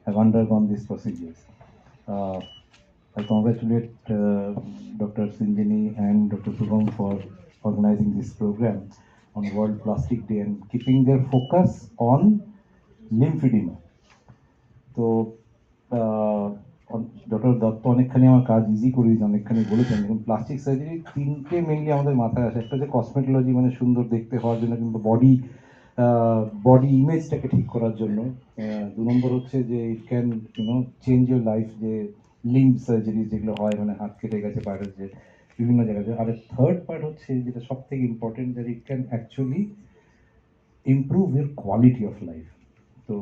have undergone these procedures. Uh, I congratulate Dr. Sinjini and Dr. Subham for organizing this program on World Plastic Day and keeping their focus on lymphedema. তো doctor Dutta অনেকখানি আমার কাজ easy করে দিয়েছে, অনেকখানি বলেছেন। দেখুন, plastic surgery তিনটে মেনলি আমাদের মাথায় আসে। একটা হচ্ছে কসমেটোলজি, মানে সুন্দর দেখতে হওয়ার জন্য, কিন্তু বডি ইমেজটাকে ঠিক করার জন্য। 2 নম্বর হচ্ছে যে it can change your life, যে লিম্ব সার্জারি যেগুলো হয়, মানে হাত কেটে গেছে, পায়ের যে বিভিন্ন জায়গায়। আর থার্ড পার্ট হচ্ছে যেটা সব থেকে important, that it can actually improve your quality of life. তো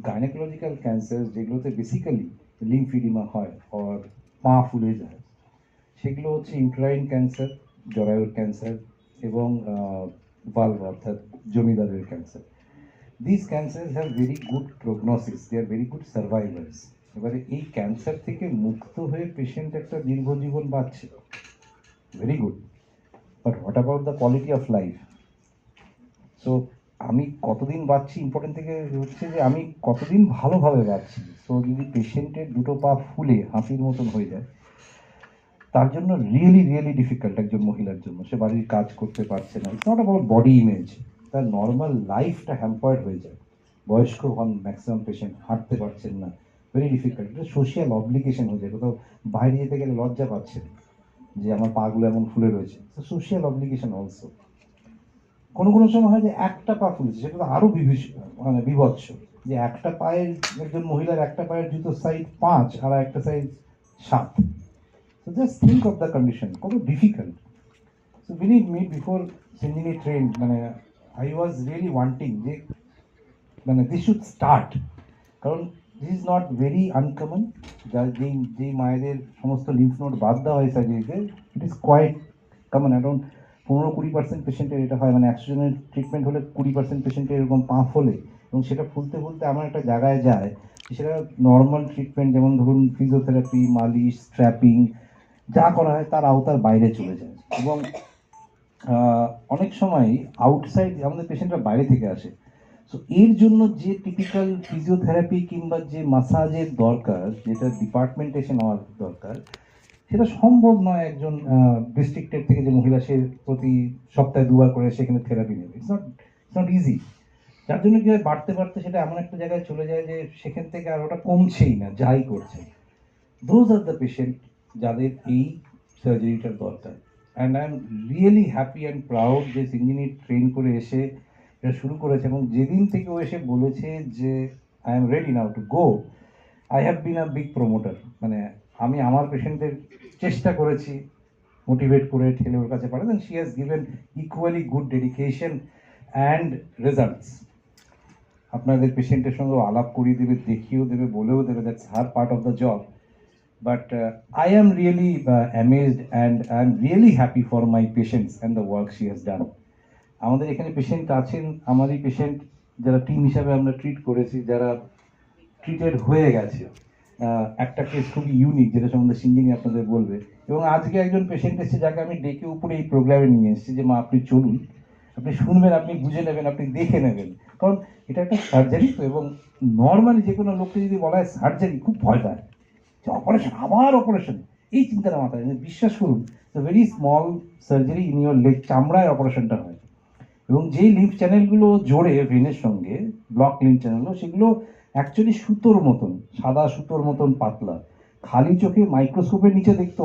গাইনোকোলজিক্যাল ক্যান্সার যেগুলোতে বেসিক্যালি লিম্ফিডিমা হয় আর পা ফুলে যায়, সেগুলো হচ্ছে ইউট্রাইন ক্যান্সার, জরায়ুর ক্যান্সার এবং ভালভা অর্থাৎ জমিদারের cancer. This cancer have very good prognosis, they are very good survivors. এবারে এই ক্যান্সার থেকে মুক্ত হয়ে পেশেন্ট একটা দীর্ঘ জীবন বাঁচছে, very good, but what about the quality of life? So আমি কতদিন বাঁচছি ইম্পর্টেন্ট থেকে হচ্ছে যে আমি কতদিন ভালোভাবে বাঁচছি। সো যদি পেশেন্টের দুটো পা ফুলে হাতির মতন হয়ে যায়, তার জন্য রিয়েলি ডিফিকাল্ট একজন মহিলার জন্য। সে বাড়ির কাজ করতে পারছে না, it's not about body image, তার নর্মাল লাইফটা হ্যাম্পার্ড হয়ে যায়। বয়স্ক হন ম্যাক্সিমাম পেশেন্ট, হাঁটতে পারছেন না, ভেরি ডিফিকাল্ট। এটা সোশিয়াল অব্লিগেশন হয়ে যায়, কোথাও বাইরে যেতে গেলে লজ্জা পাচ্ছেন যে আমার পাগুলো এমন ফুলে রয়েছে, সোশিয়াল অব্লিগেশন অলসো। কোনো সময় হয় যে একটা পা ফুলেছে, সেটা তো আরো বিভৎস, যে একটা পায়ের, একজন মহিলার একটা পায়ের জুতো সাইজ 5 আর একটা size 7। So just think of the condition, কত difficult. So believe me, before Sinjini trained, মানে I was really wanting যে মানে this should start, কারণ this is not very uncommon. যেই মায়েদের সমস্ত লিম্ফ নোড বাদ দেওয়া হয় সার্জারিতে, it is quite common. Around 15-20% পেশেন্টের এটা হয়, মানে 100 জনের ট্রিটমেন্ট হলে 20% পেশেন্টের এরকম পা ফোলে, এবং সেটা ফুলতে আমার একটা জায়গায় যায়, সেটা নর্মাল ট্রিটমেন্ট, যেমন ধরুন ফিজিওথেরাপি, মালিশ, স্ট্র্যাপিং যা করা হয় তার আওতার বাইরে চলে যায়। এবং অনেক সময় আউটসাইড আমাদের পেশেন্টরা বাইরে থেকে আসে। সো এর জন্য যে টিপিক্যাল ফিজিওথেরাপি কিংবা যে মাসাজের দরকার, যেটা ডিপার্টমেন্টে এসে নেওয়ার দরকার, সেটা সম্ভব নয় একজন ডিস্ট্রিক্টের থেকে যে মহিলা, সে প্রতি সপ্তাহে 2বার করে সেখানে থেরাপি নেবে। It's not easy. যার জন্য কি হয়, বাড়তে সেটা এমন একটা জায়গায় চলে যায় যে সেখান থেকে আর ওটা কমছেই না, যাই করছে। দোজ আর দ্য পেশেন্ট যাদের এই সার্জারিটার দরকার। And I am really happy and proud যে সিঞ্জিনি ট্রেন করে এসে এটা শুরু করেছে, এবং যেদিন থেকে ও এসে বলেছে যে I am ready now to go, I have been a big promoter. মানে আমি আমার পেশেন্টদের চেষ্টা করেছি মোটিভেট করে ঠেলে ওর কাছে পাঠাতে, she has given equally good dedication and results. আপনাদের পেশেন্টের সঙ্গে আলাপ করিয়ে দেবে, দেখিয়েও দেবে, বলেও দেবে, that's her part of the job. But I am really amazed and I am really happy for my patients and the work she has done. আমাদের এখানে পেশেন্ট আছেন, আমারই পেশেন্ট যারা টিম হিসাবে আমরা ট্রিট করেছি, যারা ট্রিটেড হয়ে গেছে। একটা কেস খুবই ইউনিক, যেটা সম্বন্ধে সিঞ্জিনি আপনাদের বলবে। এবং আজকে একজন পেশেন্ট এসেছে যাকে আমি ডেকে উপরে এই প্রোগ্রামে নিয়ে এসেছি, যে মা আপনি চলুন, আপনি শুনবেন, আপনি বুঝে নেবেন, আপনি দেখে নেবেন। কারণ এটা একটা সার্জারি তো, এবং নর্মালি যে কোনো লোককে যদি বলা হয় সার্জারি, খুব ভয় পায়, অপারেশন, আবার অপারেশন, এই চিন্তাটা মাথায়। বিশ্বাস করুন, very small surgery in your leg, চামড়ায় অপারেশনটা হয়। এবং যেই লিম্ফ চ্যানেলগুলো জোড়ে ভেনের সঙ্গে, ব্লক লিম্ফ চ্যানেলগুলো, সেগুলো অ্যাকচুয়ালি সুতোর মতন, সাদা সুতোর মতন পাতলা, খালি চোখে মাইক্রোস্কোপের নিচে দেখতে